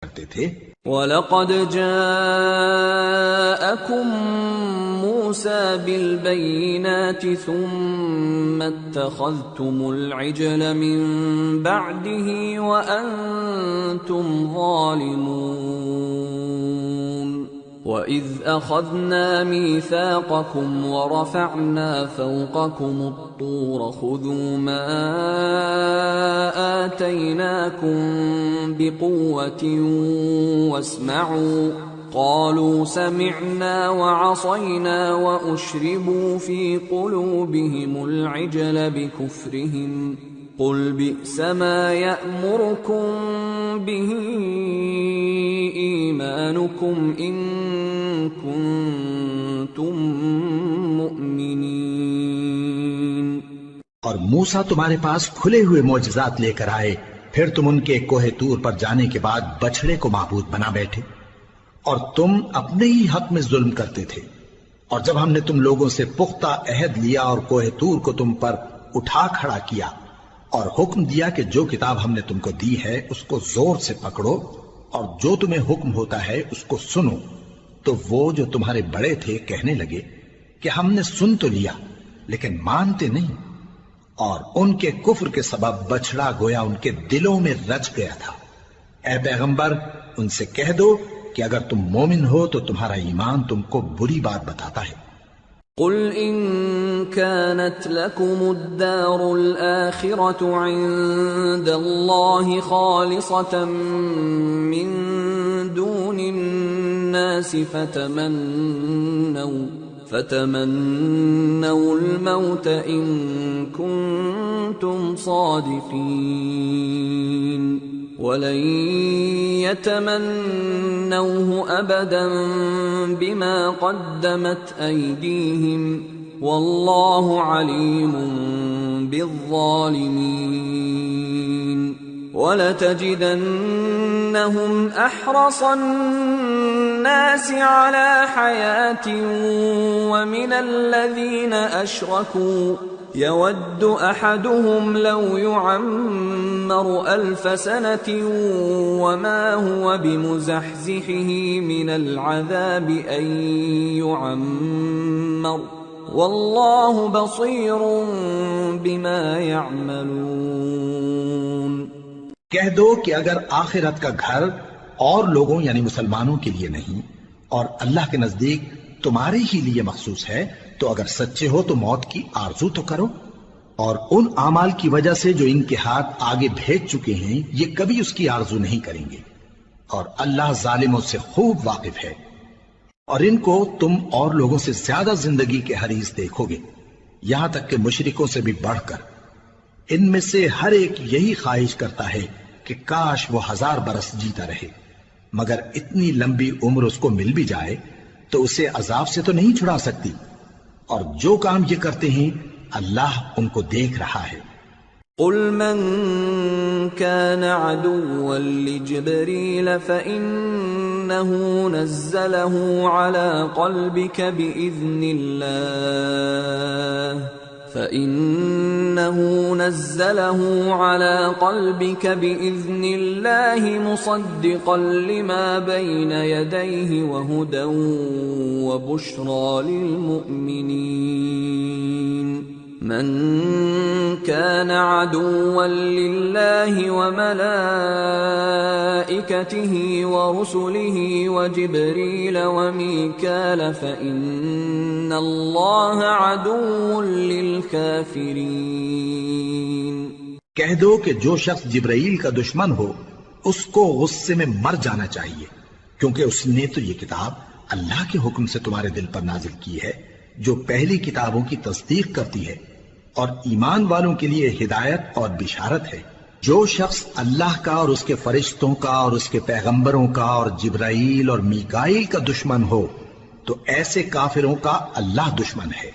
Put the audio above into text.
کرتے تھے۔ وَلَقَدْ جَاءَكُم مُوسَى بِالْبَيِّنَاتِ ثُمَّ اتَّخَذْتُمُ الْعِجْلَ مِن بَعْدِهِ وَأَنْتُمْ ظَالِمُونَ وَإِذْ أَخَذْنَا مِيثَاقَكُمْ وَرَفَعْنَا فَوْقَكُمُ الطُّورَ خُذُوا مَا آتَيْنَاكُمْ بِقُوَّةٍ وَاسْمَعُوا قَالُوا سَمِعْنَا وَعَصَيْنَا وَأُشْرِبُوا فِي قُلُوبِهِمُ الْعِجْلَ بِكُفْرِهِمْ قُلْ بِئْسَ مَا يَأْمُرُكُمْ بِهِ إِيمَانُكُمْ إِن كُنتُم مُّؤْمِنِينَ۔ اور موسیٰ تمہارے پاس کھلے ہوئے معجزات لے کر آئے، پھر تم ان کے کوہ طور پر جانے کے بعد بچڑے کو معبود بنا بیٹھے، اور تم اپنے ہی حق میں ظلم کرتے تھے۔ اور جب ہم نے تم لوگوں سے پختہ عہد لیا اور کوہ طور کو تم پر اٹھا کھڑا کیا اور حکم دیا کہ جو کتاب ہم نے تم کو دی ہے اس کو زور سے پکڑو اور جو تمہیں حکم ہوتا ہے اس کو سنو، تو وہ جو تمہارے بڑے تھے کہنے لگے کہ ہم نے سن تو لیا لیکن مانتے نہیں، اور ان کے کفر کے سبب بچڑا گویا ان کے دلوں میں رچ گیا تھا۔ اے پیغمبر ان سے کہہ دو کہ اگر تم مومن ہو تو تمہارا ایمان تم کو بری بات بتاتا ہے۔ قل إن كانت لكم الدار الآخرة عند الله خالصة من دون الناس فتمنوا الموت إن كنتم صادقين ولن يتمنوه أبدا بما قدمت أيديهم والله عليم بالظالمين ولتجدنهم أحرص الناس على حياة ومن الذين أشركوا يود أحدهم لو يعمر 1000 سنة وما هو بمزحزحه من العذاب أن يعمر والله بصير بما يعملون۔ کہہ دو کہ اگر آخرت کا گھر اور لوگوں یعنی مسلمانوں کے لیے نہیں اور اللہ کے نزدیک تمہارے ہی لیے مخصوص ہے تو اگر سچے ہو تو موت کی آرزو تو کرو، اور ان اعمال کی وجہ سے جو ان کے ہاتھ آگے بھیج چکے ہیں یہ کبھی اس کی آرزو نہیں کریں گے، اور اللہ ظالموں سے خوب واقف ہے۔ اور ان کو تم اور لوگوں سے زیادہ زندگی کے حریص دیکھو گے، یہاں تک کہ مشرکوں سے بھی بڑھ کر۔ ان میں سے ہر ایک یہی خواہش کرتا ہے کہ کاش وہ 1000 برس جیتا رہے، مگر اتنی لمبی عمر اس کو مل بھی جائے تو اسے عذاب سے تو نہیں چھڑا سکتی، اور جو کام یہ کرتے ہیں اللہ ان کو دیکھ رہا ہے۔ قل من كان عدوا لجبريل فإنه نزله على قلبك بإذن الله مصدقا لما بين يديه وهدى وبشرى للمؤمنين من كان عدوا لله وملائكته ورسله وجبريل وميكال فإن الله عدو للكافرين۔ کہہ دو کہ جو شخص جبرائیل کا دشمن ہو اس کو غصے میں مر جانا چاہیے، کیونکہ اس نے تو یہ کتاب اللہ کے حکم سے تمہارے دل پر نازل کی ہے جو پہلی کتابوں کی تصدیق کرتی ہے، اور ایمان والوں کے لیے ہدایت اور بشارت ہے۔ جو شخص اللہ کا اور اس کے فرشتوں کا اور اس کے پیغمبروں کا اور جبرائیل اور میکائیل کا دشمن ہو تو ایسے کافروں کا اللہ دشمن ہے۔